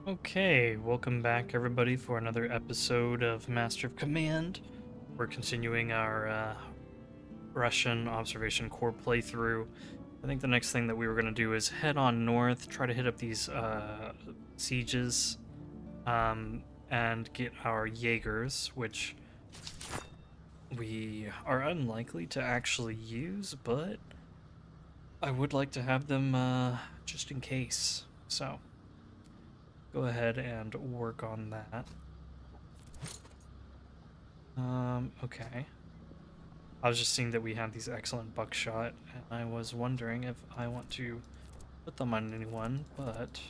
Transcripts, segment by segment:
Okay, welcome back everybody for another episode of Master of Command. We're continuing our Russian Observation Corps playthrough. I think the next thing that we were going to do is head on north, try to hit up these sieges, and get our Jaegers, which we are unlikely to actually use, but I would like to have them just in case. So go ahead and work on that. Okay. I was just seeing that we have these excellent buckshot, and I was wondering if I want to put them on anyone, but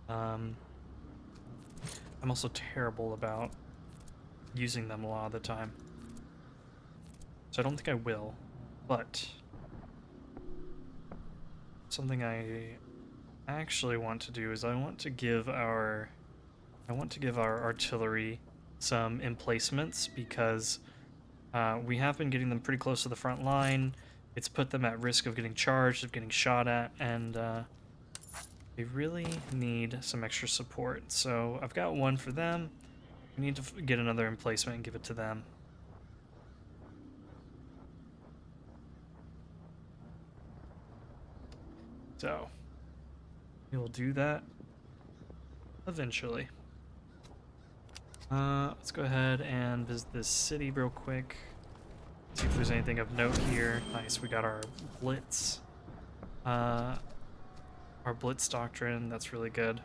um, I'm also terrible about using them a lot of the time. So I don't think I will, but something I actually want to do is I want to give our artillery some emplacements because we have been getting them pretty close to the front line. It's put them at risk of getting charged, of getting shot at, and they really need some extra support. So I've got one for them. We need to get another emplacement and give it to them. So we'll do that eventually. Let's go ahead and visit this city real quick. See if there's anything of note here. Nice, we got our blitz. Our blitz doctrine, that's really good.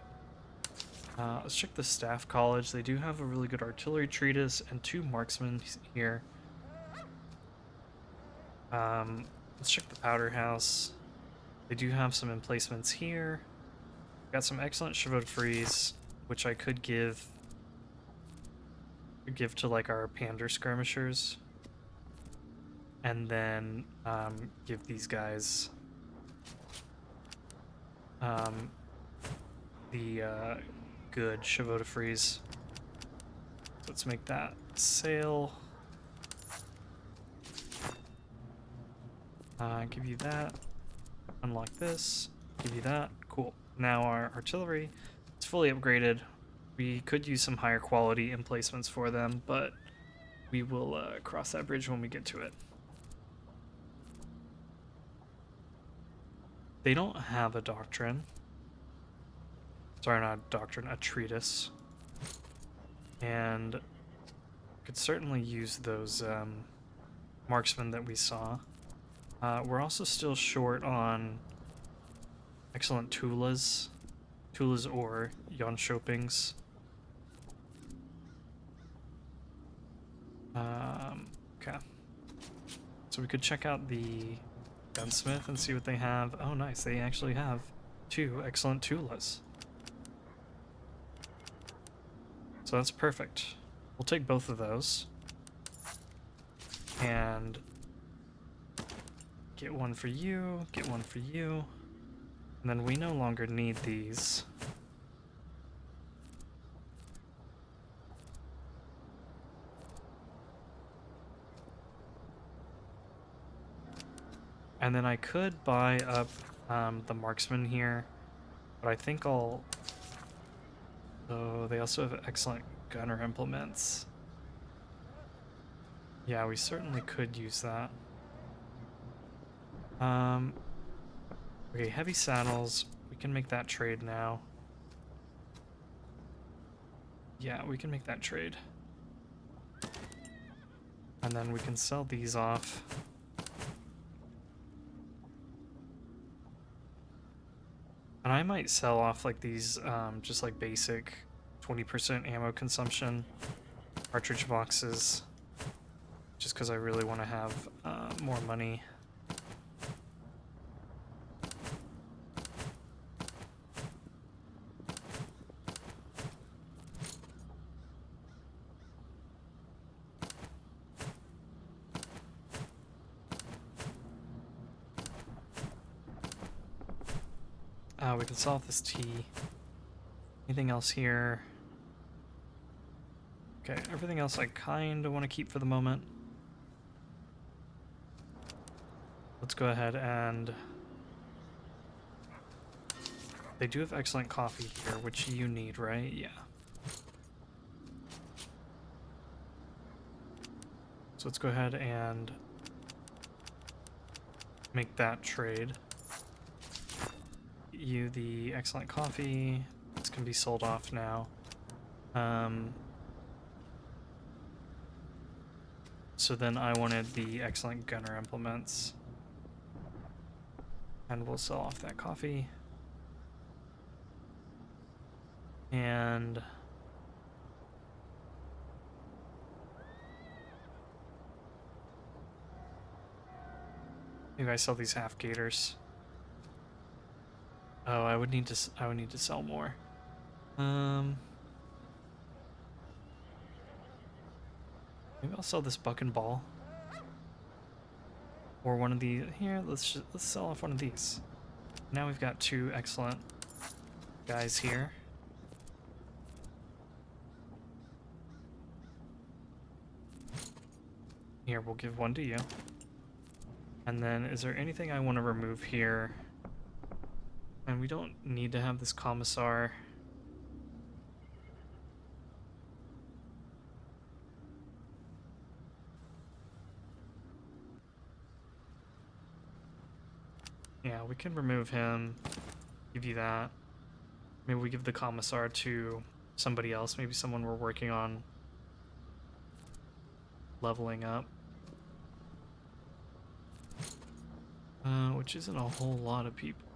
Let's check the staff college. They do have a really good artillery treatise and 2 marksmen here. Let's check the powder house. They do have some emplacements here. Got some excellent chevauchefrees, which I could give to like our pander skirmishers, and then give these guys the good chevauchefrees. Let's make that sail. Give you that. Unlock this. Give you that. Cool. Now our artillery is fully upgraded. We could use some higher quality emplacements for them, but we will cross that bridge when we get to it. They don't have a doctrine. Sorry, not a doctrine, a treatise. And could certainly use those marksmen that we saw. We're also still short on excellent Tulas or Jönköpings. Okay. So we could check out the gunsmith and see what they have. Oh, nice. They actually have 2 excellent Tulas. So that's perfect. We'll take both of those. And get one for you, get one for you. And then we no longer need these. And then I could buy up the marksman here, but I think I'll... Oh, they also have excellent gunner implements. Yeah, we certainly could use that. Okay, heavy saddles. We can make that trade now. Yeah, we can make that trade. And then we can sell these off. And I might sell off like these just like basic 20% ammo consumption cartridge boxes, just because I really want to have more money. We can sell off this tea. Anything else here? Okay, everything else I kind of want to keep for the moment. Let's go ahead and They do have excellent coffee here, which you need, right? Yeah. So let's go ahead and make that trade. You the excellent coffee. This can be sold off now. So then I wanted the excellent gunner implements. And we'll sell off that coffee. And maybe I sell these half gators. Oh, I would need to sell more. Maybe I'll sell this buck and ball. Or one of these. Here, let's sell off one of these. Now we've got two excellent guys here. Here, we'll give one to you. And then, is there anything I want to remove here? And we don't need to have this commissar. Yeah, we can remove him. Give you that. Maybe we give the commissar to somebody else. Maybe someone we're working on leveling up. Which isn't a whole lot of people.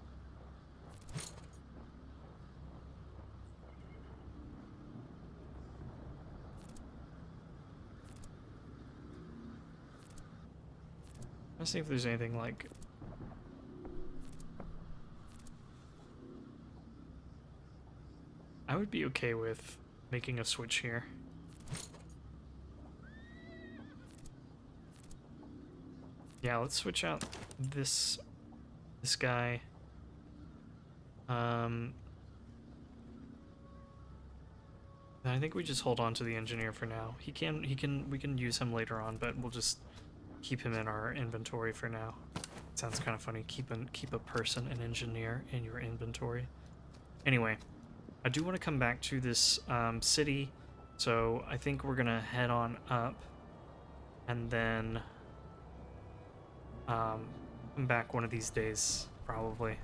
Let's see if there's anything like... I would be okay with making a switch here. Yeah, let's switch out this guy. I think we just hold on to the engineer for now. We can use him later on, but we'll just keep him in our inventory for now. It sounds kind of funny. Keep a person, an engineer, in your inventory. Anyway, I do want to come back to this city, so I think we're gonna head on up, and then come back one of these days, probably.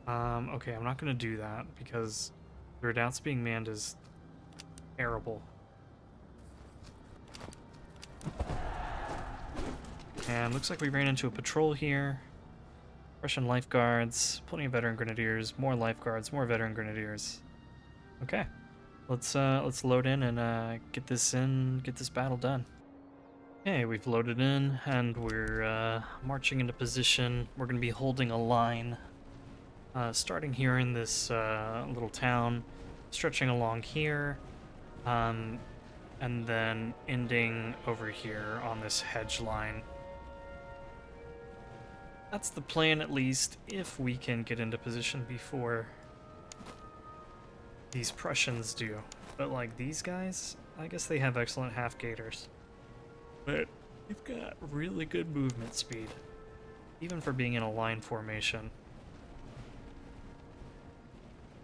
Okay, I'm not gonna do that because the redoubts being manned is terrible. And looks like we ran into a patrol here. Russian lifeguards, plenty of veteran grenadiers, more lifeguards, more veteran grenadiers. Okay, let's load in and get this battle done. Okay, we've loaded in and we're marching into position. We're gonna be holding a line, starting here in this little town, stretching along here, and then ending over here on this hedge line. That's the plan, at least, if we can get into position before these Prussians do. But like these guys, I guess they have excellent half-gators. But they've got really good movement speed, even for being in a line formation.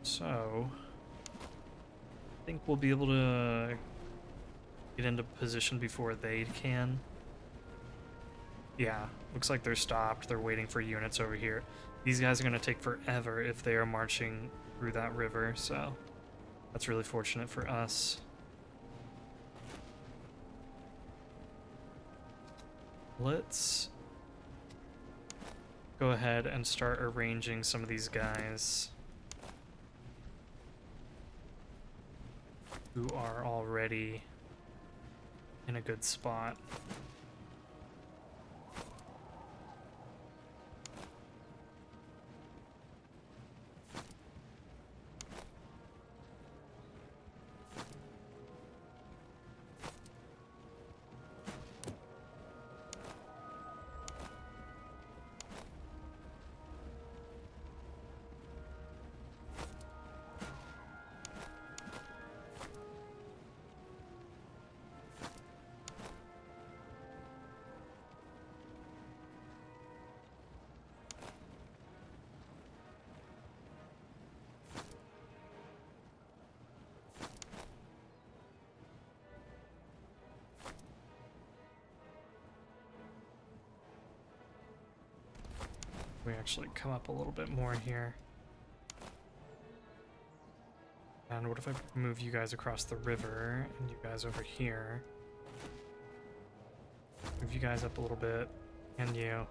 So, I think we'll be able to get into position before they can. Yeah, looks like they're stopped. They're waiting for units over here. These guys are going to take forever if they are marching through that river, so that's really fortunate for us. Let's go ahead and start arranging some of these guys who are already in a good spot. We actually come up a little bit more here. And what if I move you guys across the river and you guys over here? Move you guys up a little bit, and you.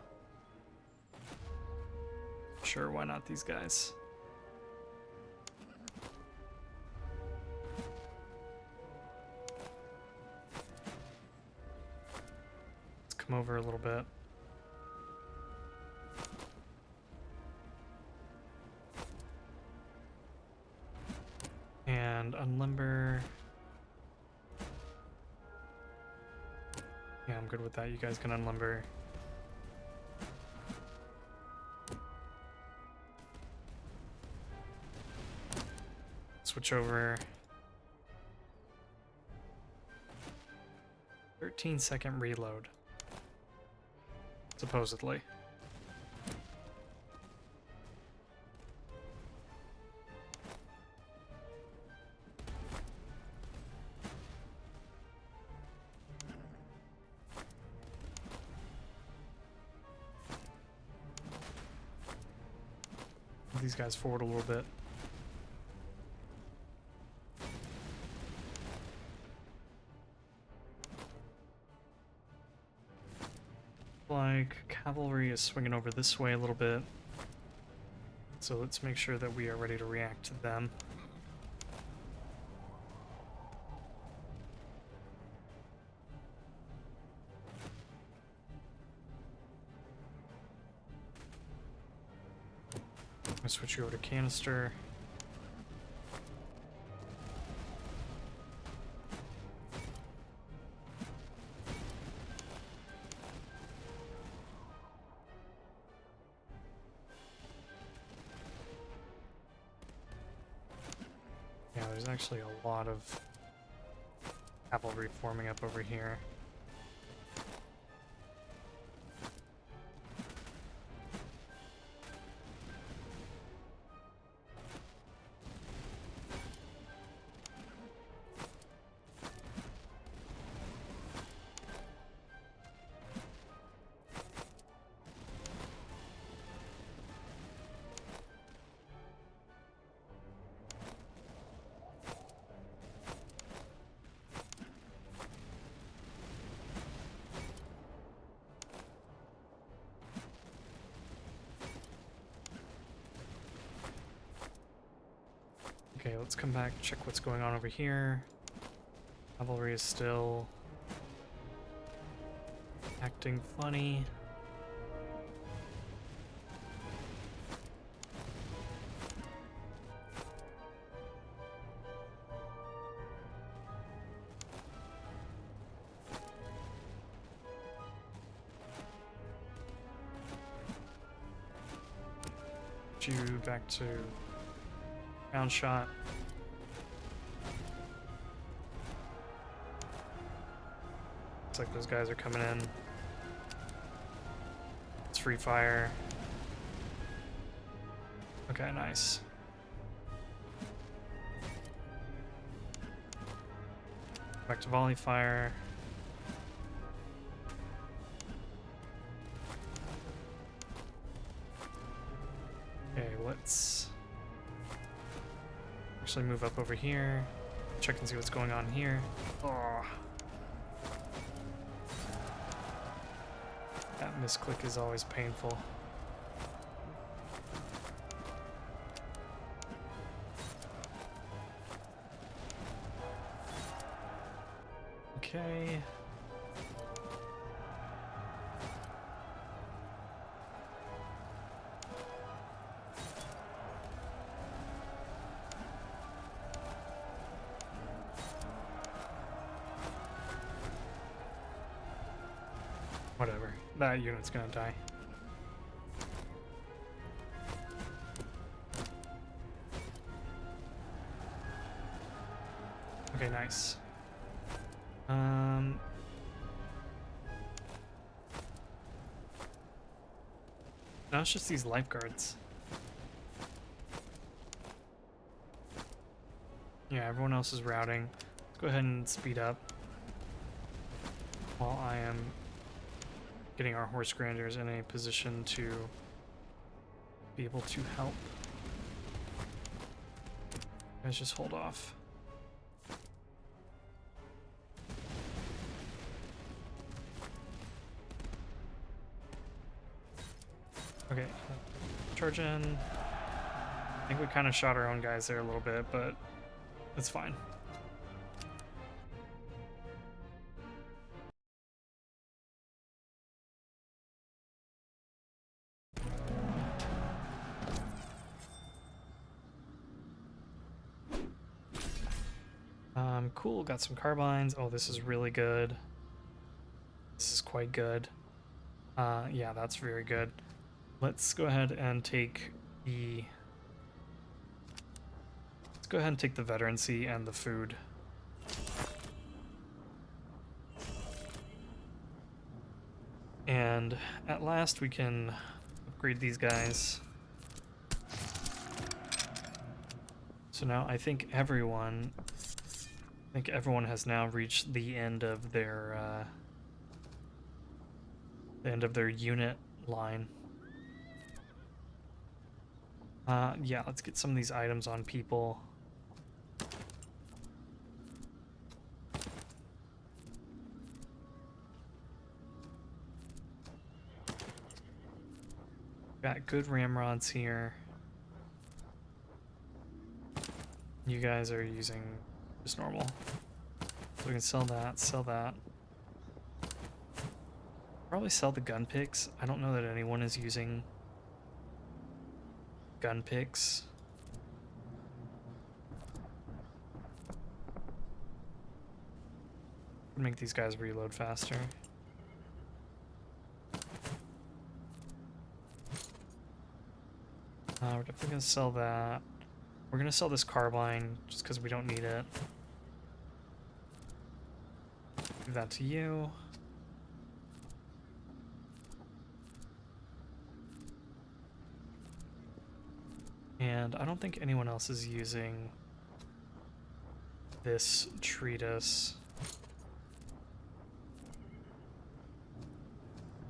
Sure, why not these guys? Let's come over a little bit. And unlimber. Yeah, I'm good with that. You guys can unlimber. Switch over. 13-second reload. Supposedly. Move these guys forward a little bit. Like cavalry is swinging over this way a little bit, so let's make sure that we are ready to react to them. I'm gonna switch you over to canister. Yeah, there's actually a lot of cavalry forming up over here. Okay, let's come back, check what's going on over here. Cavalry is still acting funny. You back to round shot. Looks like those guys are coming in. It's free fire. Okay, nice. Back to volley fire. Okay, let's actually move up over here. Check and see what's going on here. Oh. That misclick is always painful. Okay. Whatever. That unit's gonna die. Okay, nice. Now it's just these lifeguards. Yeah, everyone else is routing. Let's go ahead and speed up while I am getting our horse granders in a position to be able to help. Guys, just hold off. Okay, charge in. I think we kind of shot our own guys there a little bit, but it's fine. Cool, got some carbines. Oh, this is really good. This is quite good. Yeah, that's very good. Let's go ahead and take the... Let's go ahead and take the veterancy and the food. And at last we can upgrade these guys. So now I think everyone has now reached the end of their unit line. Yeah, let's get some of these items on people. Got good ramrods here. You guys are using just normal. So we can sell that, sell that. Probably sell the gun picks. I don't know that anyone is using gun picks. Make these guys reload faster. We're definitely gonna sell that. We're gonna sell this carbine just because we don't need it. Give that to you. And I don't think anyone else is using this treatise.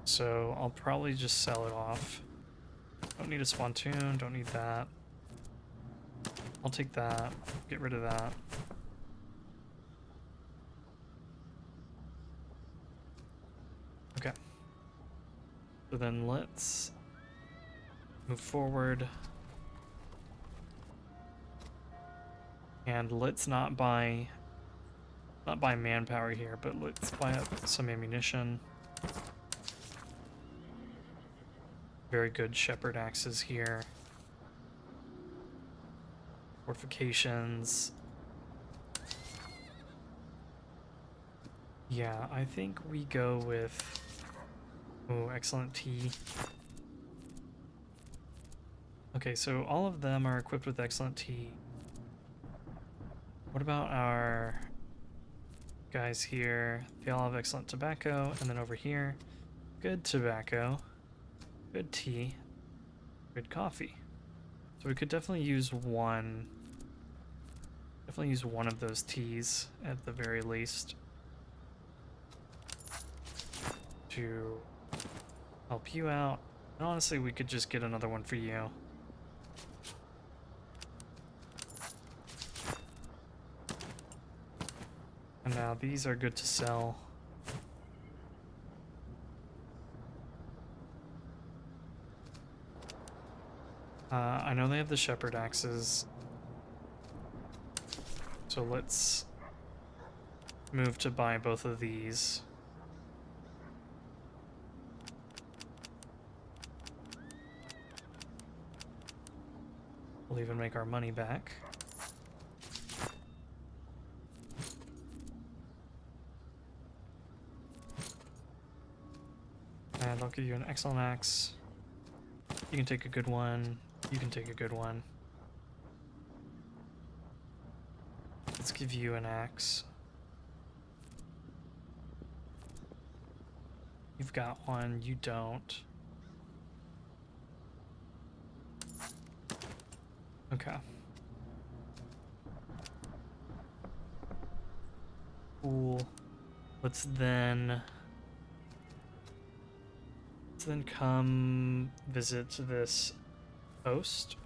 So I'll probably just sell it off. Don't need a spontoon, don't need that. I'll take that, get rid of that. Okay. So then let's move forward. And let's not buy manpower here, but let's buy up some ammunition. Very good shepherd axes here. Fortifications. Yeah, I think we go with... Oh, excellent tea. Okay, so all of them are equipped with excellent tea. What about our guys here? They all have excellent tobacco, and then over here, good tobacco, good tea, good coffee. So we could definitely use one. Definitely use one of those teas at the very least to help you out. And honestly, we could just get another one for you. And now these are good to sell. I know they have the shepherd axes. So let's move to buy both of these. We'll even make our money back. And I'll give you an excellent axe. You can take a good one. You can take a good one. Let's give you an axe. You've got one, you don't. Okay. Cool. Let's then come visit this post.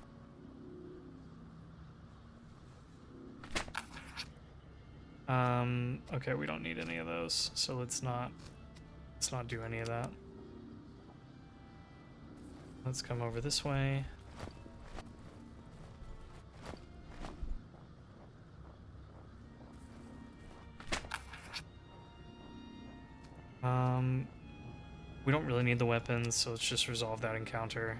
Okay, we don't need any of those, so let's not do any of that. Let's come over this way. We don't really need the weapons, so let's just resolve that encounter.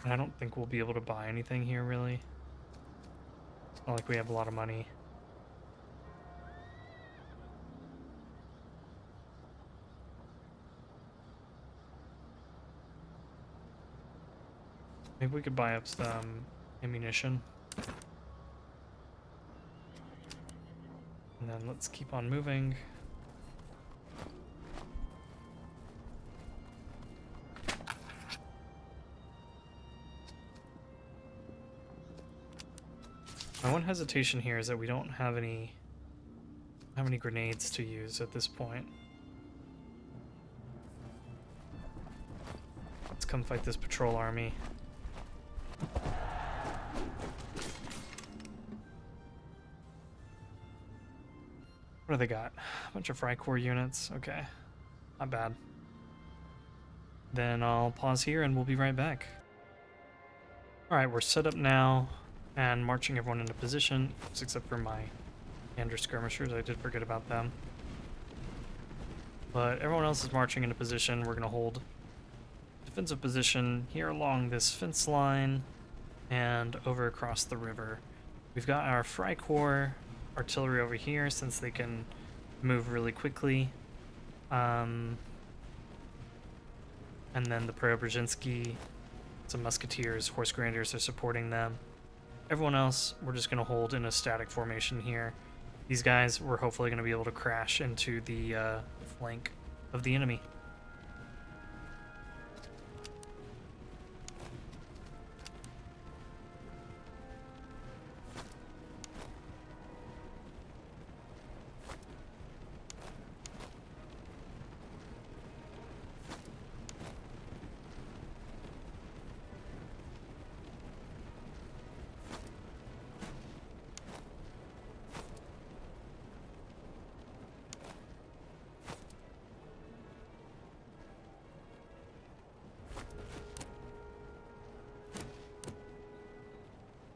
And I don't think we'll be able to buy anything here, really. It's not like we have a lot of money. Maybe we could buy up some ammunition. And then let's keep on moving. My one hesitation here is that we don't have any grenades to use at this point. Let's come fight this patrol army. What do they got? A bunch of Frycore units. Okay. Not bad. Then I'll pause here and we'll be right back. Alright, we're set up now and marching everyone into position, except for my Andrew skirmishers. I did forget about them. But everyone else is marching into position. We're going to hold defensive position here along this fence line and over across the river. We've got our Frycore artillery over here since they can move really quickly. And then the Preobrazhensky, some musketeers, horse grenadiers are supporting them. Everyone else, we're just going to hold in a static formation here. These guys, we're hopefully going to be able to crash into the flank of the enemy.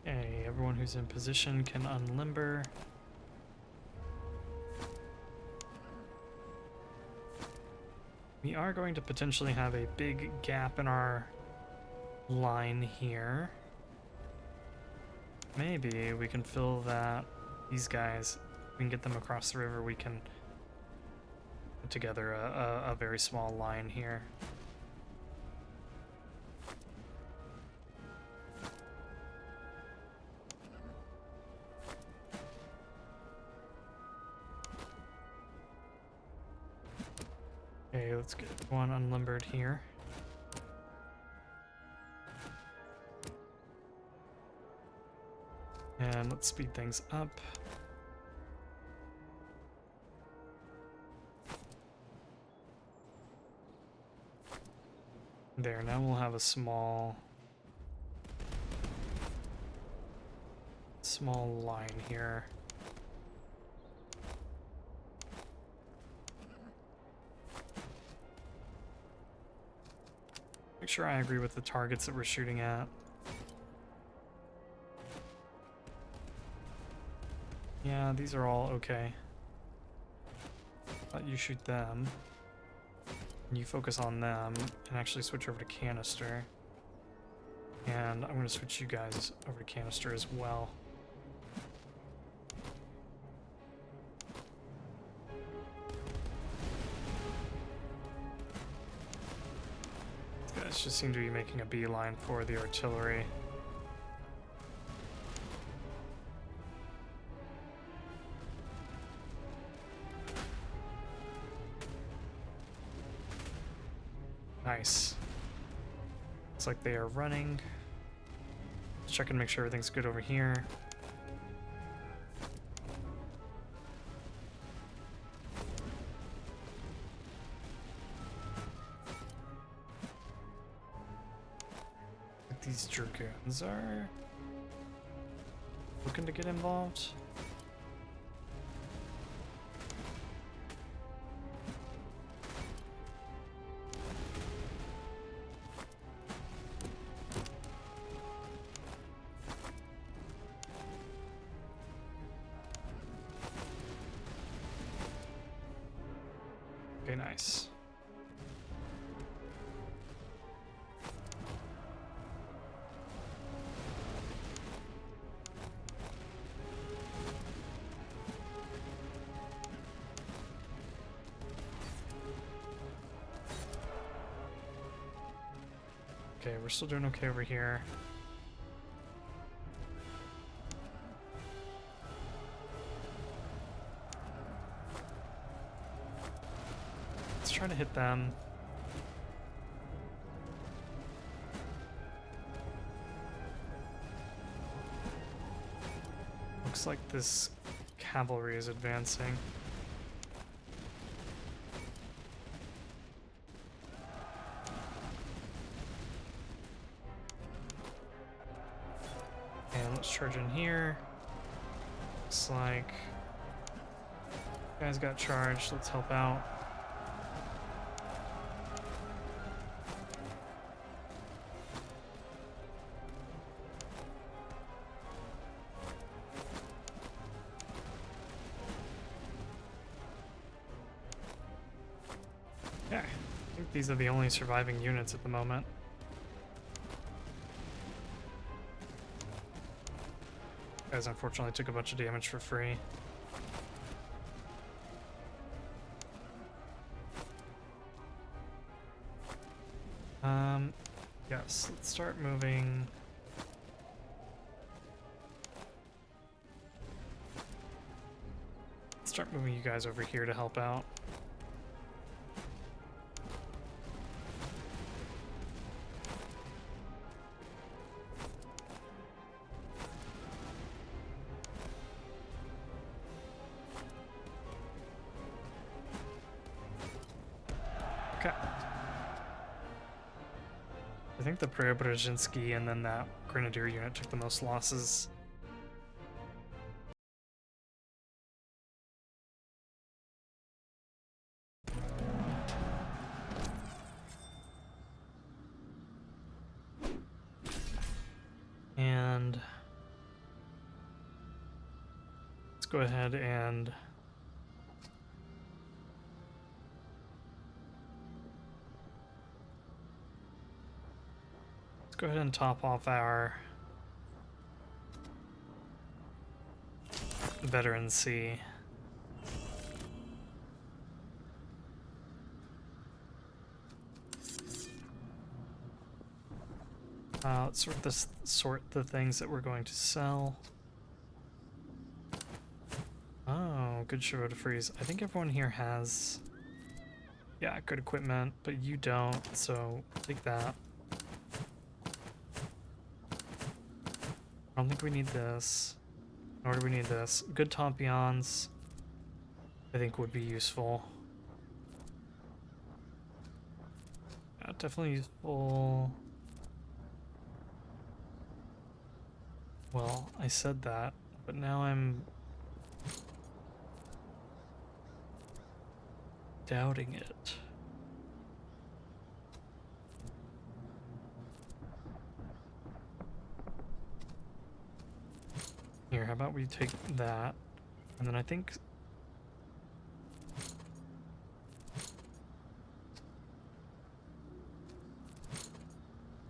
Okay, everyone who's in position can unlimber. We are going to potentially have a big gap in our line here. Maybe we can fill that. These guys, we can get them across the river. We can put together a very small line here. Okay, let's get one unlimbered here. And let's speed things up. There, now we'll have a small line here. Make sure I agree with the targets that we're shooting at. Yeah, these are all okay. Let you shoot them. And you focus on them and actually switch over to canister. And I'm going to switch you guys over to canister as well. These guys just seem to be making a beeline for the artillery. Nice. Looks like they are running. Let's check and make sure everything's good over here. these dragoons are looking to get involved. Okay, nice. Okay, we're still doing okay over here. Let's try to hit them. Looks like this cavalry is advancing. And let's charge in here. Looks like guys got charged. Let's help out. Yeah, I think these are the only surviving units at the moment. Guys unfortunately took a bunch of damage for free. Yes, let's start moving. Let's start moving you guys over here to help out. Okay. I think the Preobrazhensky and then that Grenadier unit took the most losses. And let's go ahead and go ahead and top off our Veteran C. Let's sort the things that we're going to sell. Oh, good show to freeze. I think everyone here has, yeah, good equipment, but you don't, so take that. I don't think we need this, nor do we need this. Good Tompions, I think, would be useful. Yeah, definitely useful. Well, I said that, but now I'm doubting it. Here, how about we take that, and then I think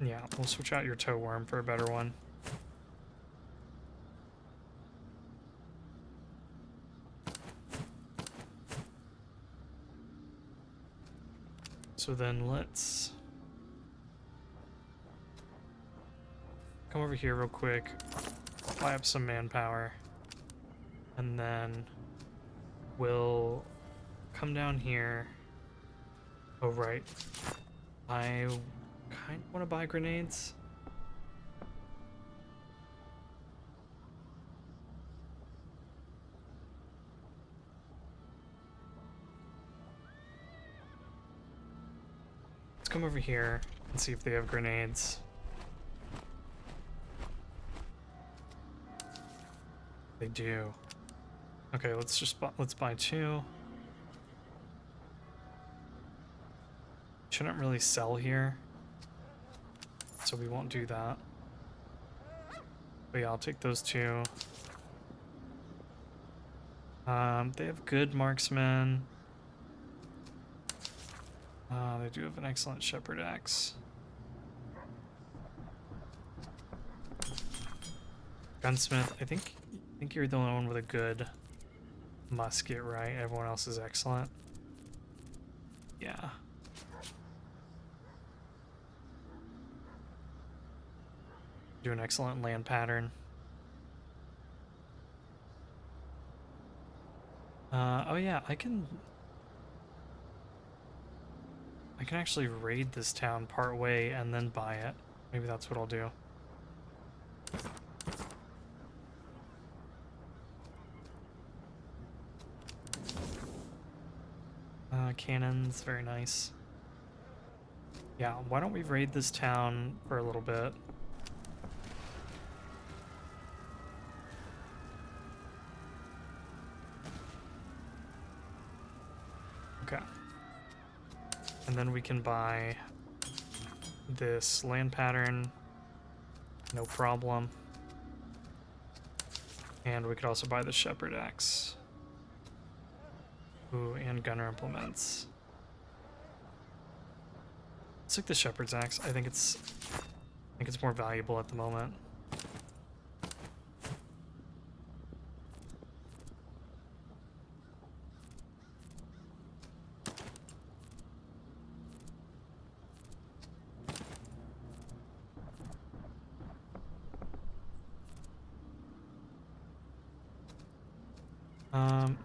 yeah, we'll switch out your toe worm for a better one. So then let's come over here real quick, buy up some manpower, and then we'll come down here. Oh, right. I kind of want to buy grenades. Let's come over here and see if they have grenades. They do. Okay, let's buy 2. Shouldn't really sell here, so we won't do that. But yeah, I'll take those 2. They have good marksmen. They do have an excellent shepherd axe. Gunsmith, I think you're the only one with a good musket, right? Everyone else is excellent. Yeah. Do an excellent land pattern. Oh yeah, I can actually raid this town part way and then buy it. Maybe that's what I'll do. Cannons, very nice. Yeah, why don't we raid this town for a little bit? Okay. And then we can buy this land pattern, no problem. And we could also buy the shepherd axe. Ooh, and gunner implements. Let's take the shepherd's axe. I think it's more valuable at the moment.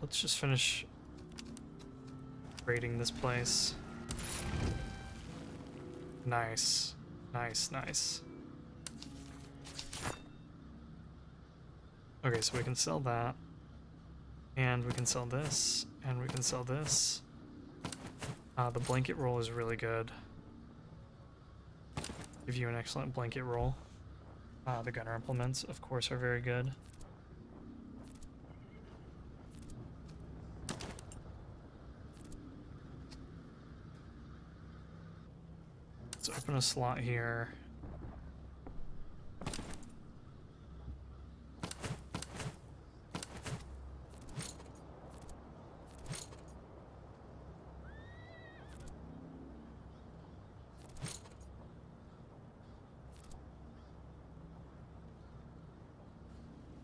Let's just finish raiding this place. Nice. Nice, nice. Okay, so we can sell that. And we can sell this. And we can sell this. The blanket roll is really good. Give you an excellent blanket roll. The gunner implements, of course, are very good. Let's open a slot here.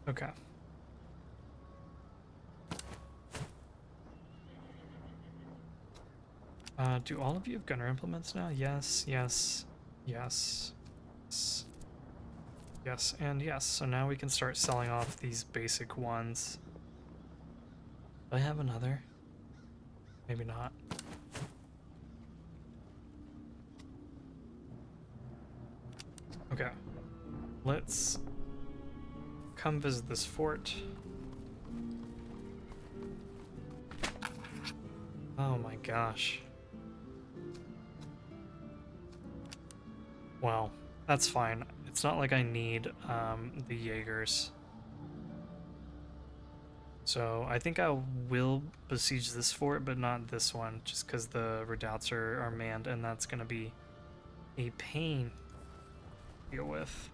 Okay. Do all of you have gunner implements now? Yes, yes, yes, yes, yes, and yes. So now we can start selling off these basic ones. Do I have another? Maybe not. Okay. Let's come visit this fort. Oh my gosh. Well, that's fine. It's not like I need the Jaegers. So I think I will besiege this fort, but not this one, just because the redoubts are manned, and that's going to be a pain to deal with.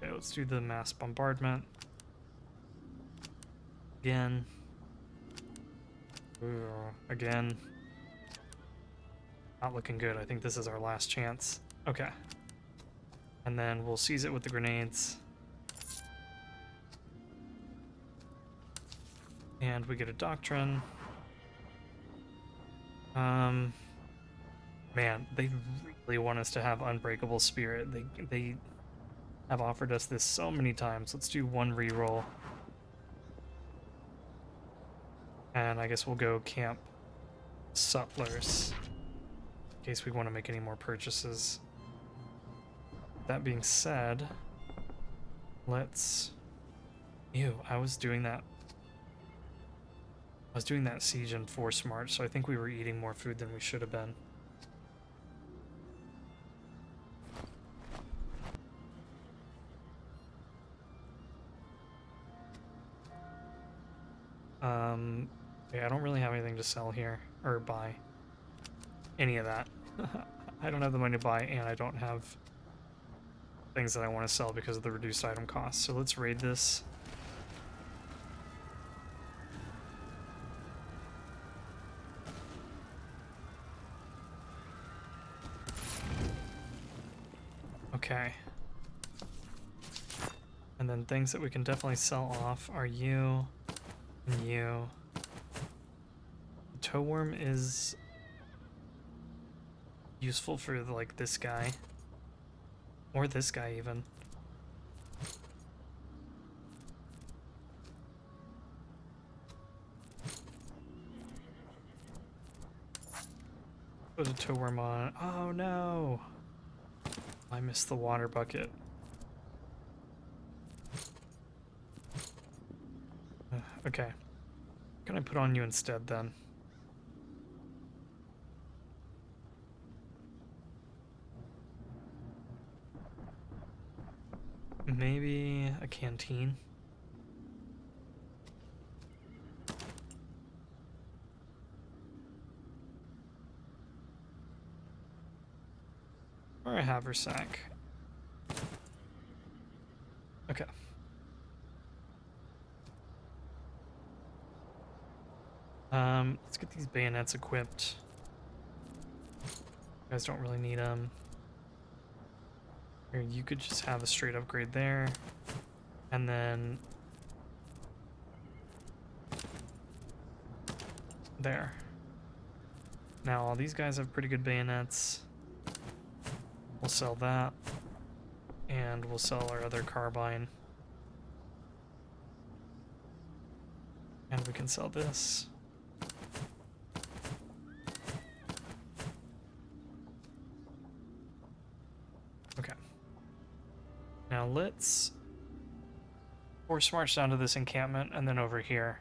Okay, let's do the mass bombardment. Again. Ooh, again. Not looking good. I think this is our last chance. Okay. And then we'll seize it with the grenades. And we get a doctrine. Man, they really want us to have Unbreakable Spirit. They have offered us this so many times. Let's do one reroll. And I guess we'll go camp Sutlers in case we want to make any more purchases. That being said, let's Ew, I was doing that. I was doing that siege in 4 smart, so I think we were eating more food than we should have been. Yeah, I don't really have anything to sell here, or buy. Any of that. I don't have the money to buy, and I don't have things that I want to sell because of the reduced item cost. So let's raid this. Okay. And then things that we can definitely sell off are you and you. The toe worm is useful for like this guy. Or this guy even. Put a toe worm on. Oh no! I missed the water bucket. Okay. What can I put on you instead then? Maybe a canteen? Or a haversack? Okay. Let's get these bayonets equipped. You guys don't really need them. Here, you could just have a straight upgrade there. And then there. Now all these guys have pretty good bayonets. We'll sell that. And we'll sell our other carbine. And we can sell this. Okay. Now let's force march down to this encampment and then over here.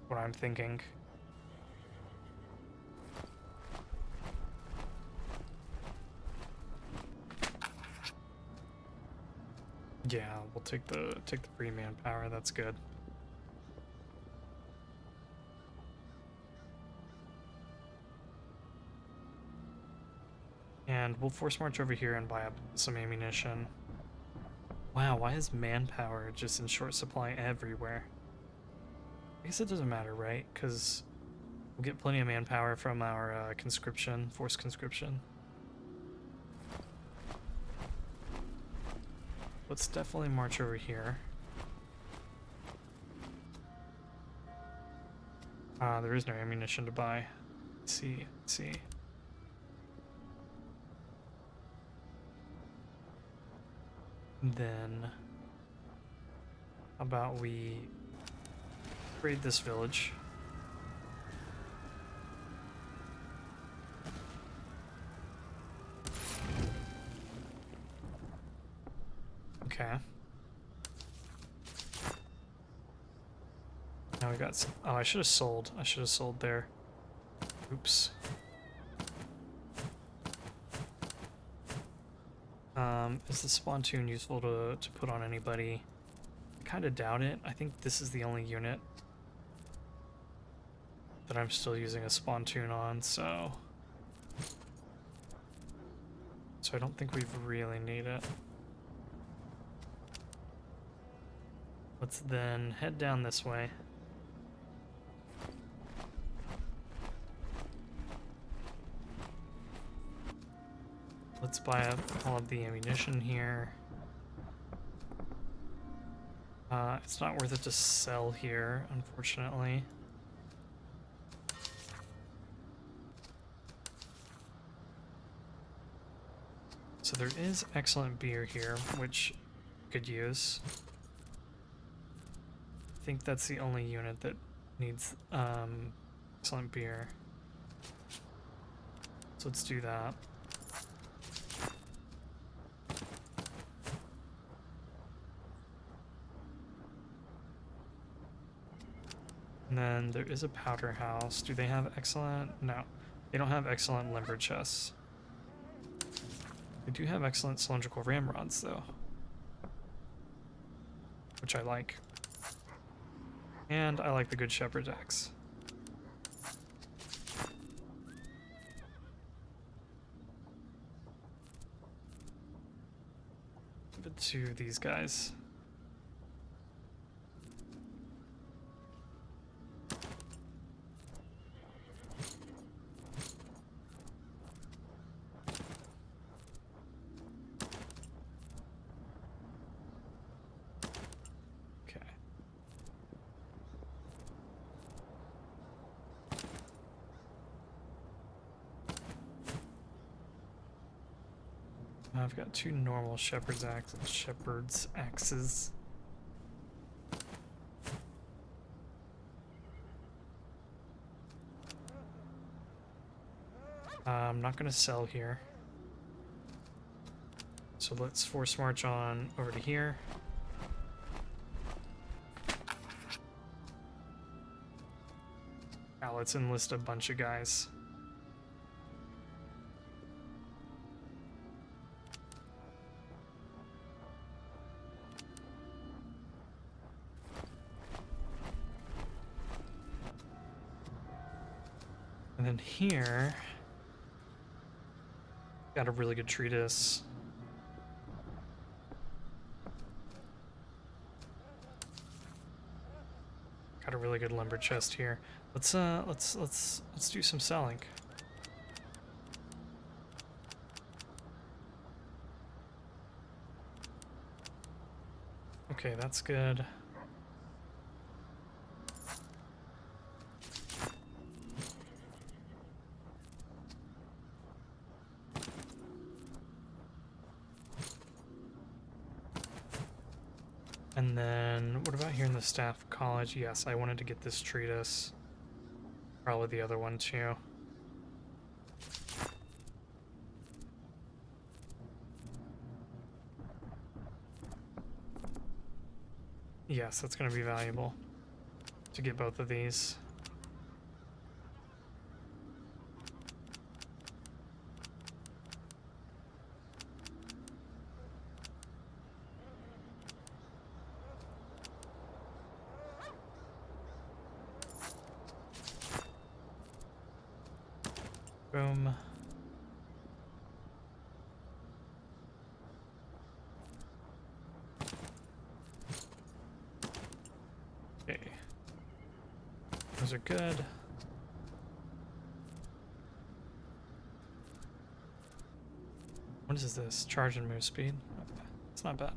What I'm thinking. Yeah, we'll take the free manpower. That's good. And we'll force march over here and buy up some ammunition. Wow, why is manpower just in short supply everywhere? I guess it doesn't matter, right? Because we'll get plenty of manpower from our conscription, forced conscription. Let's definitely march over here. There is no ammunition to buy. Let's see. Then, how about we raid this village? Okay. Now we got some, oh, I should have sold. I should have sold there. Oops. Is the spontoon useful to put on anybody? I kind of doubt it. I think this is the only unit that I'm still using a spontoon on, so I don't think we really need it. Let's then head down this way. Let's buy up all of the ammunition here. It's not worth it to sell here, unfortunately. So there is excellent beer here, which we could use. I think that's the only unit that needs excellent beer. So let's do that. And then there is a powder house. Do they have excellent? No. They don't have excellent limber chests. They do have excellent cylindrical ramrods, though. Which I like. And I like the Good Shepherd's axe. Give it to these guys. I've got 2 normal shepherd's axes. I'm not going to sell here. So let's force march on over to here. Now let's enlist a bunch of guys. And then here, got a really good treatise. Got a really good lumber chest here. Let's do some selling. Okay, that's good. And then, what about here in the staff college? Yes, I wanted to get this treatise. Probably the other one too. Yes, that's going to be valuable to get both of these. Boom. Okay. Those are good. What is this? Charge and move speed? Okay. It's not bad.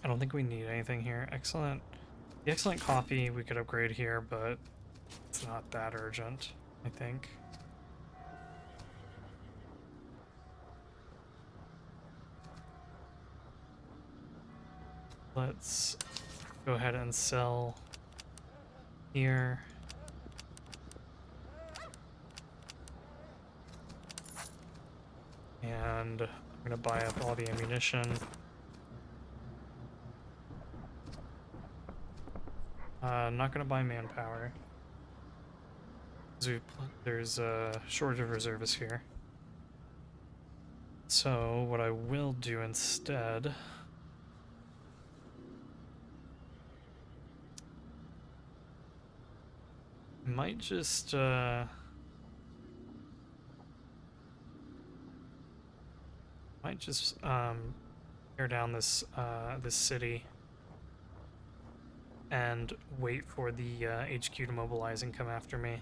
I don't think we need anything here. Excellent. The excellent coffee we could upgrade here, but it's not that urgent, I think. Let's go ahead and sell here. And I'm gonna buy up all the ammunition. I'm not gonna buy manpower. There's a shortage of reservists here. So what I will do instead might just tear down this this city and wait for the HQ to mobilize and come after me.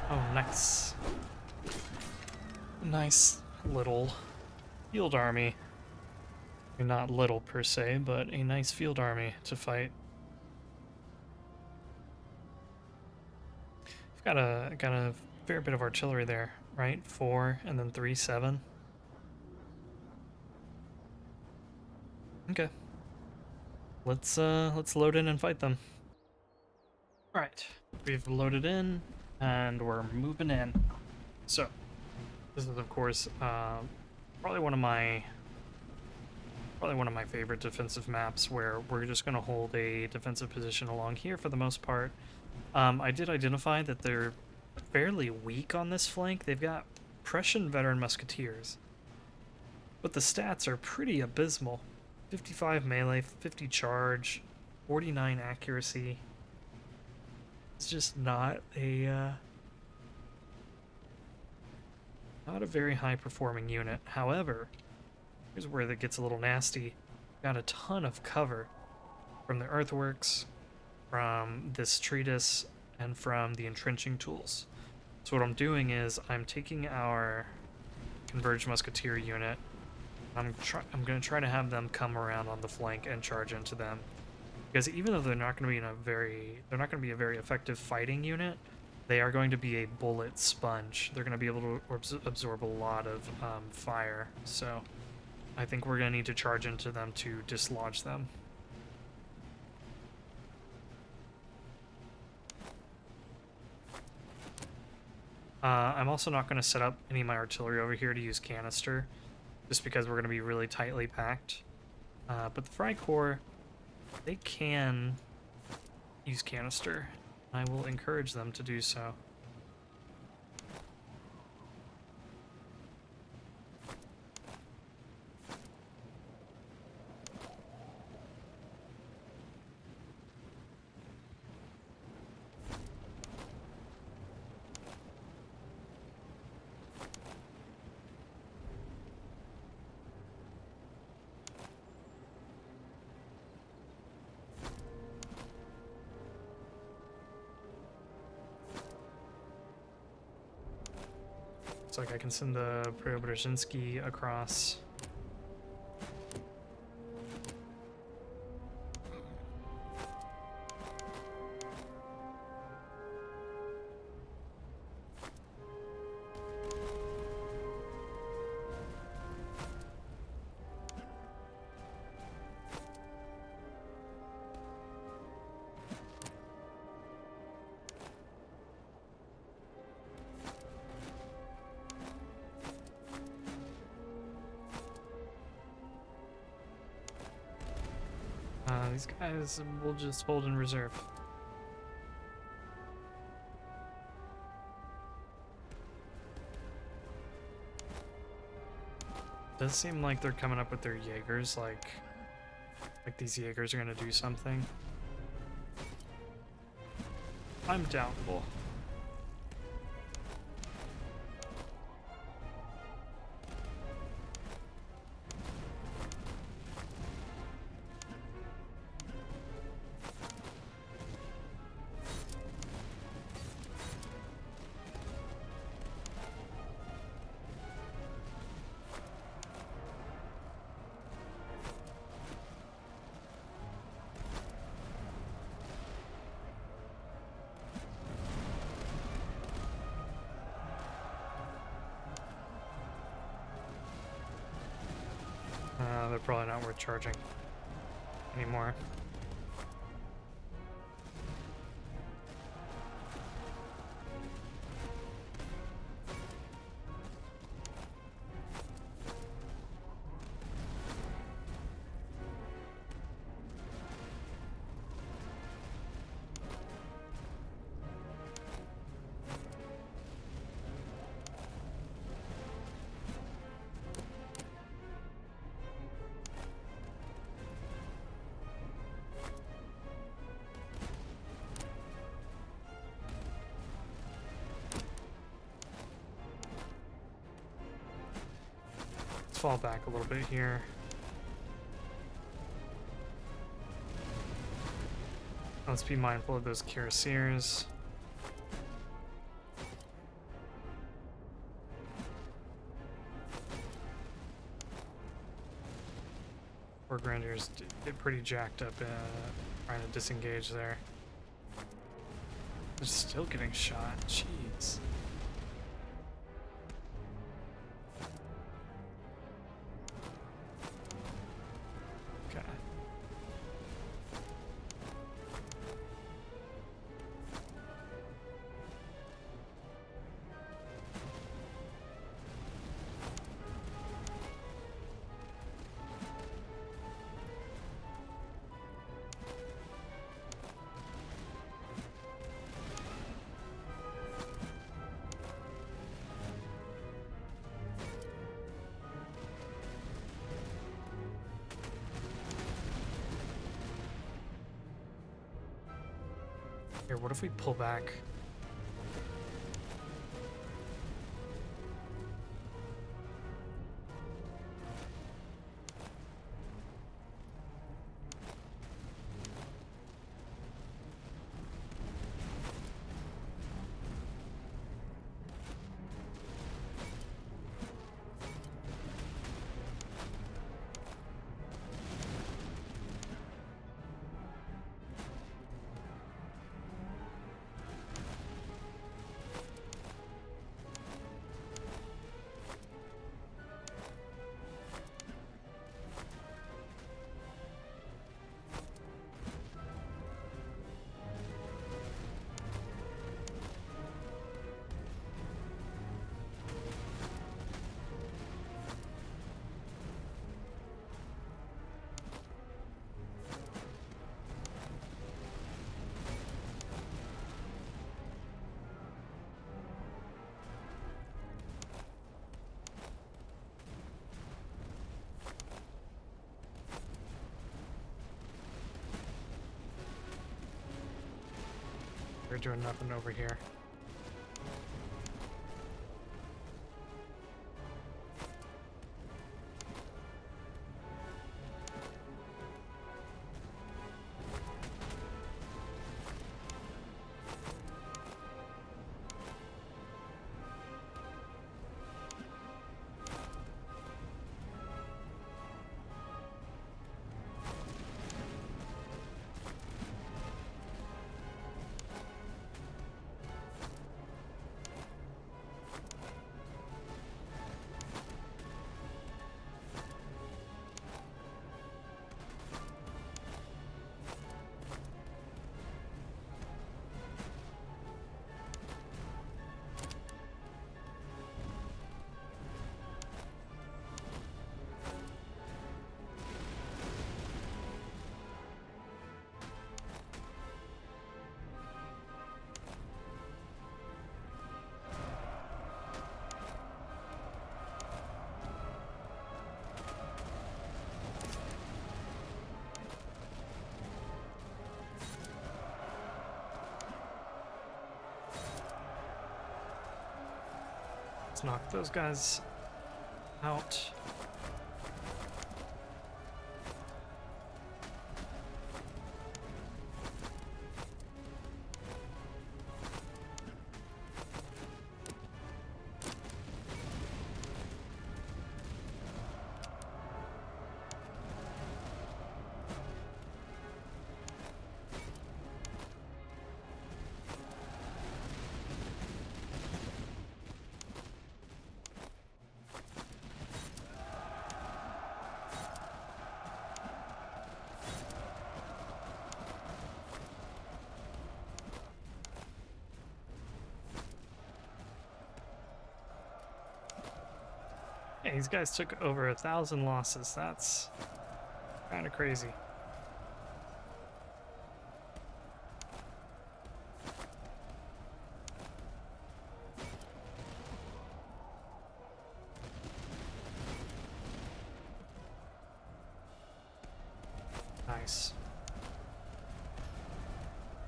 Oh, nice. Nice little field army. I mean, not little per se, but a nice field army to fight. Got a fair bit of artillery there, right? 4 and then 3, 7. Okay. Let's load in and fight them. All right, we've loaded in and we're moving in. So this is of course probably one of my favorite defensive maps, where we're just going to hold a defensive position along here for the most part. I did identify that they're fairly weak on this flank. They've got Prussian veteran musketeers, but the stats are pretty abysmal. 55 melee, 50 charge, 49 accuracy. It's just not a very high performing unit. However, here's where that gets a little nasty. Got a ton of cover from the earthworks, from this treatise, and from the entrenching tools. So what I'm doing is I'm taking our converged musketeer unit. I'm going to try to have them come around on the flank and charge into them, because even though they're not going to be a very effective fighting unit, they are going to be a bullet sponge. They're going to be able to absorb a lot of fire. So I think we're going to need to charge into them to dislodge them. I'm also not going to set up any of my artillery over here to use canister, just because we're going to be really tightly packed. But the Freikorps, they can use canister. I will encourage them to do so. Looks like I can send the Preobrazhensky across. These guys will just hold in reserve. Does seem like they're coming up with their Jaegers, like these Jaegers are gonna do something. I'm doubtful. They're probably not worth charging anymore. Fall back a little bit here. Let's be mindful of those cuirassiers. Poor Grenadiers get pretty jacked up trying to disengage there. They're still getting shot. Jeez. Okay. Here, what if we pull back? We're doing nothing over here. Let's knock those guys out. Yeah, these guys took over 1,000 losses. That's kind of crazy. Nice.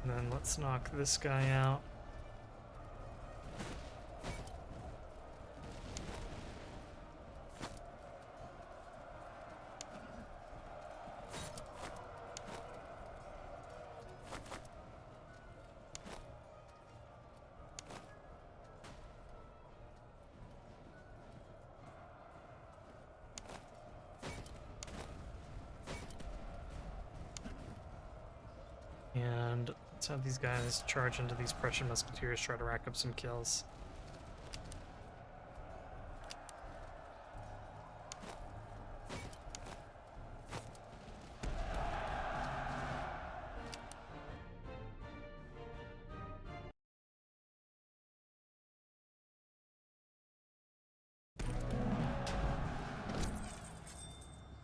And then let's knock this guy out. And Let's have these guys charge into these Prussian musketeers, try to rack up some kills.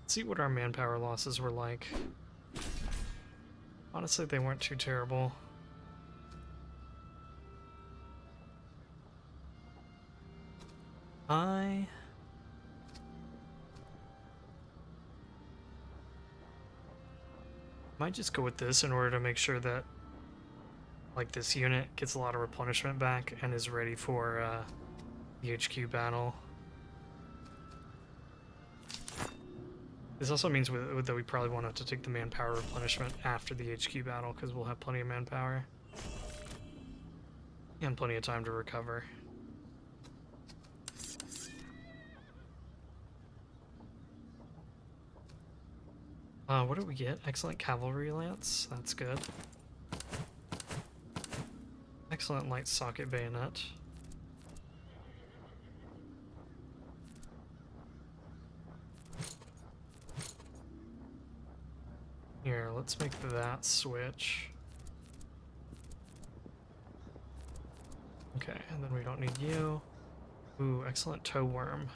See what our manpower losses were like. Honestly, they weren't too terrible. I might just go with this in order to make sure that like this unit gets a lot of replenishment back and is ready for the HQ battle. This also means that we probably won't have to take the manpower replenishment after the HQ battle because we'll have plenty of manpower and plenty of time to recover. What do we get? Excellent cavalry lance. That's good. Excellent light socket bayonet. Here, let's make that switch. Okay, and then we don't need you. Ooh, excellent toe worm.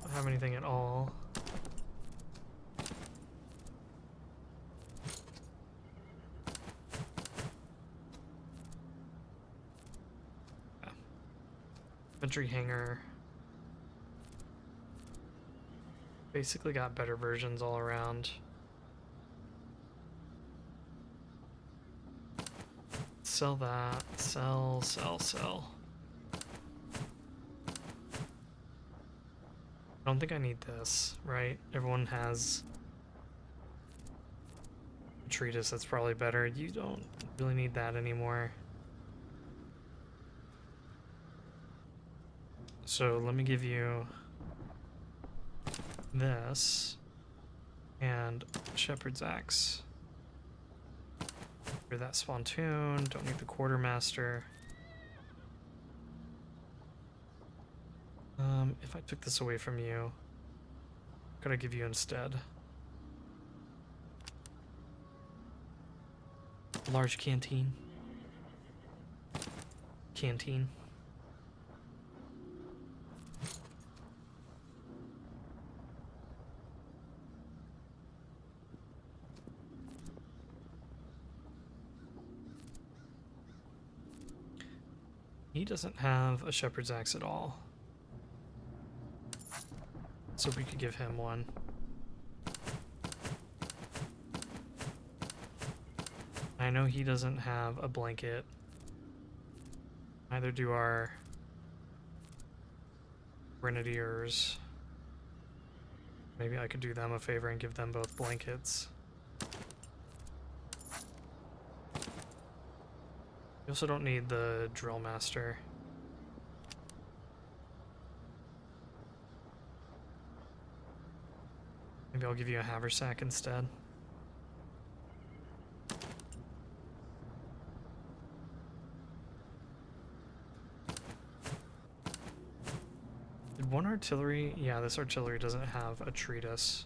Don't have anything at all. Yeah. Infantry hanger. Basically got better versions all around. Sell that. Sell, sell, sell. I don't think I need this, right? Everyone has a treatise that's probably better. You don't really need that anymore. So let me give you this and Shepherd's Axe. For that spontoon, don't need the quartermaster. If I took this away from you, what could I give you instead? Large canteen. Canteen. He doesn't have a shepherd's axe at all. So we could give him one. I know he doesn't have a blanket. Neither do our grenadiers. Maybe I could do them a favor and give them both blankets. We also don't need the drill master. Maybe I'll give you a haversack instead. Did one artillery? Yeah, this artillery doesn't have a treatise.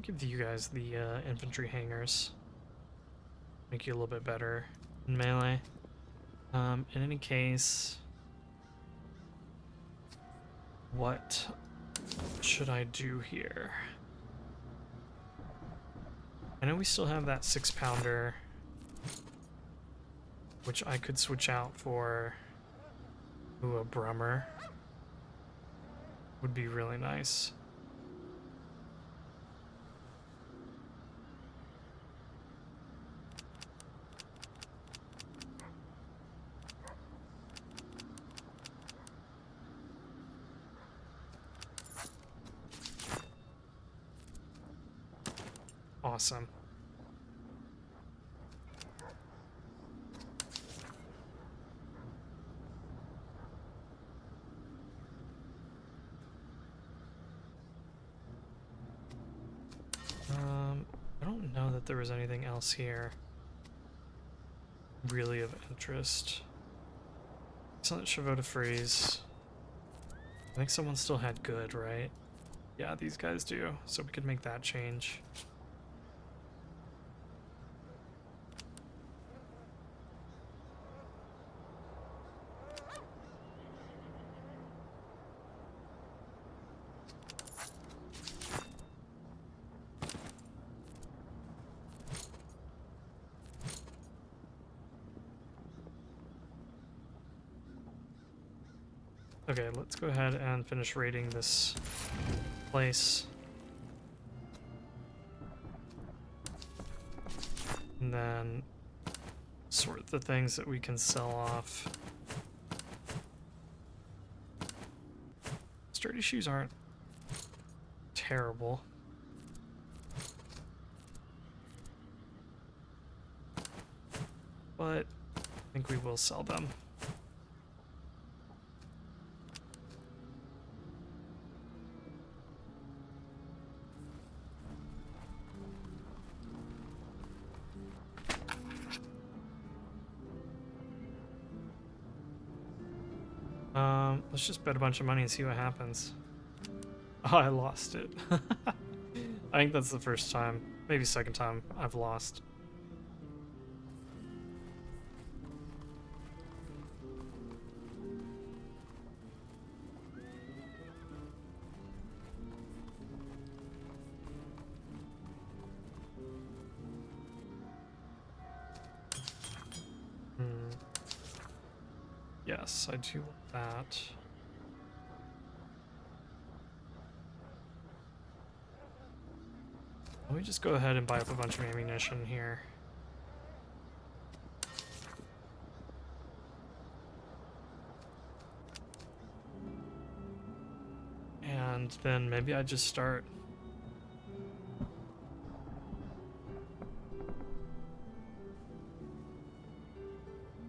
Give you guys the infantry hangers. Make you a little bit better in melee. In any case, what should I do here? I know we still have that 6-pounder, which I could switch out for a Brummer. Would be really nice. Awesome. I don't know that there was anything else here really of interest. Excellent Chevaux de Frise. I think someone still had good, right? Yeah, these guys do, so we could make that change. Okay, let's go ahead and finish raiding this place. And then sort the things that we can sell off. Sturdy shoes aren't terrible. But I think we will sell them. Let's just bet a bunch of money and see what happens. Oh, I lost it. I think that's the first time, maybe second time I've lost. Yes, I do want that. Let me just go ahead and buy up a bunch of ammunition here. And then maybe I just start.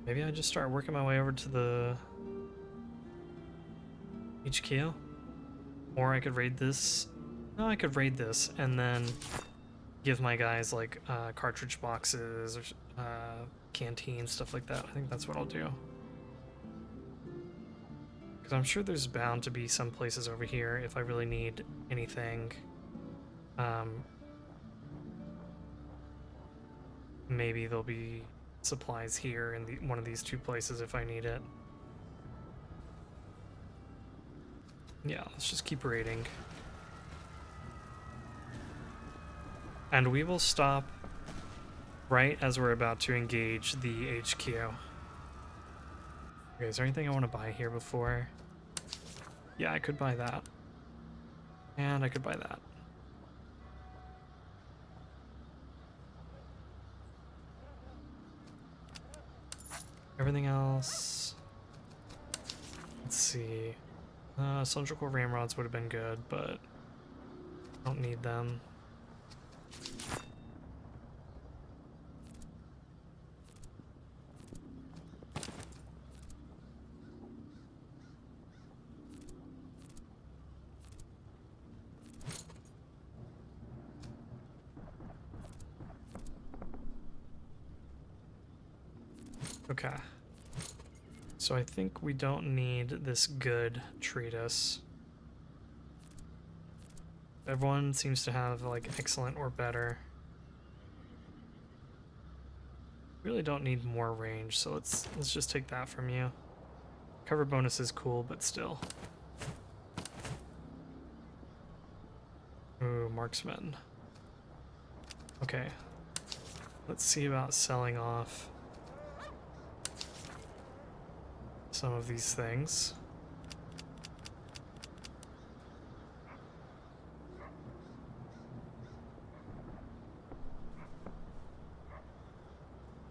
Maybe I just start working my way over to the HQ. Or I could raid this. No, I could raid this and then give my guys like cartridge boxes or canteens, stuff like that. I think that's what I'll do. Because I'm sure there's bound to be some places over here if I really need anything. Maybe there'll be supplies here in one of these two places if I need it. Yeah, let's just keep raiding. And we will stop right as we're about to engage the HQ. Okay, is there anything I want to buy here before? Yeah, I could buy that. And I could buy that. Everything else... Let's see. Cylindrical ramrods would have been good, but I don't need them. Okay. So I think we don't need this good treatise. Everyone seems to have like excellent or better. Really don't need more range, so let's just take that from you. Cover bonus is cool, but still. Ooh, marksman. Okay. Let's see about selling off some of these things.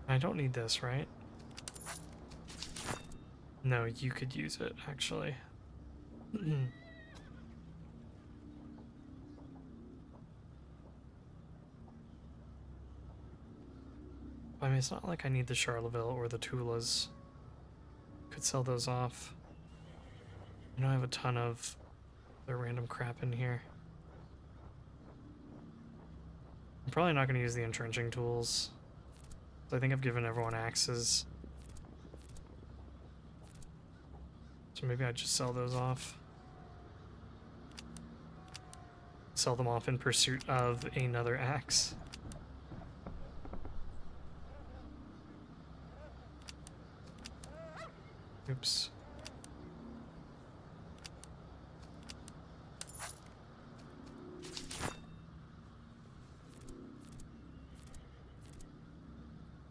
I don't need this, right? No, you could use it, actually. I mean, it's not like I need the Charleville or the Tulas. Could sell those off. I know I have a ton of the random crap in here. I'm probably not going to use the entrenching tools. I think I've given everyone axes. So maybe I just sell those off. Sell them off in pursuit of another axe. Oops.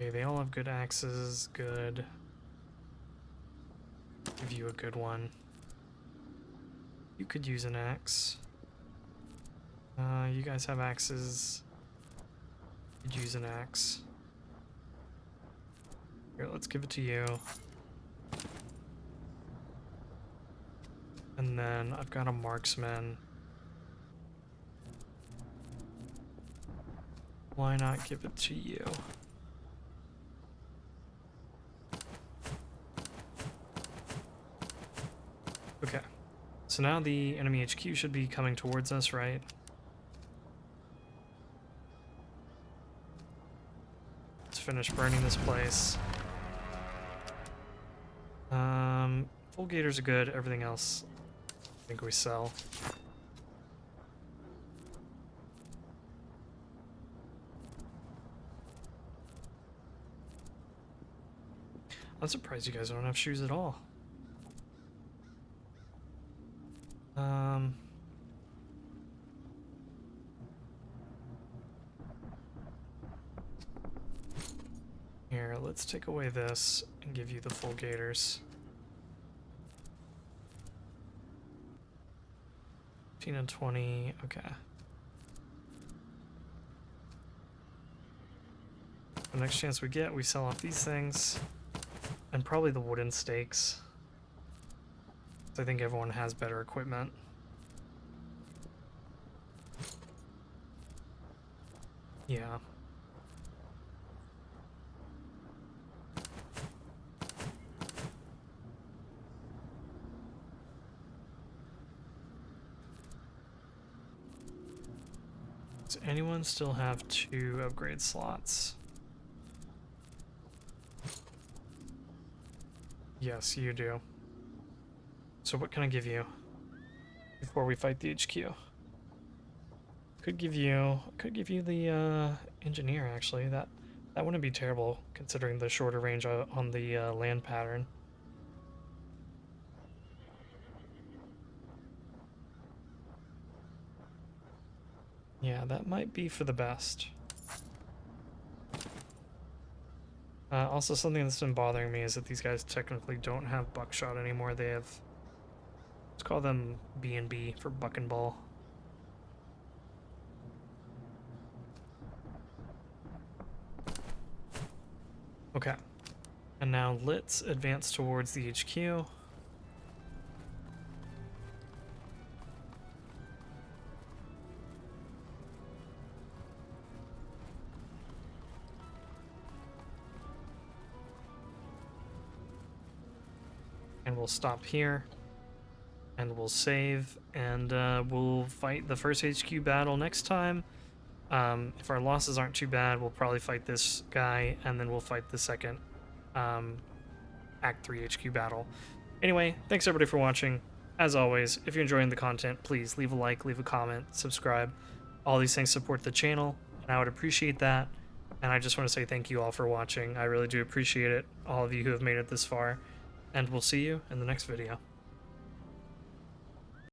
Okay, they all have good axes. Good. Give you a good one. You could use an axe. You guys have axes. Could use an axe. Here, let's give it to you. And then I've got a marksman. Why not give it to you? Okay. So now the enemy HQ should be coming towards us, right? Let's finish burning this place. Full gators are good. Everything else, I think we sell. I'm surprised you guys don't have shoes at all. Here, let's take away this and give you the full gators. 15 and 20, okay. The next chance we get, we sell off these things. And probably the wooden stakes. I think everyone has better equipment. Yeah. Does anyone still have 2 upgrade slots? Yes, you do. So what can I give you before we fight the HQ? Could give you the engineer actually. That wouldn't be terrible considering the shorter range on the land pattern. Yeah, that might be for the best. Also, something that's been bothering me is that these guys technically don't have buckshot anymore. They have, let's call them B&B for buck and ball. Okay, and now let's advance towards the HQ. And we'll stop here, and we'll save, and we'll fight the first HQ battle next time. If our losses aren't too bad, we'll probably fight this guy, and then we'll fight the second Act 3 HQ battle. Anyway, thanks everybody for watching. As always, if you're enjoying the content, please leave a like, leave a comment, subscribe. All these things support the channel, and I would appreciate that. And I just want to say thank you all for watching. I really do appreciate it, all of you who have made it this far. And we'll see you in the next video.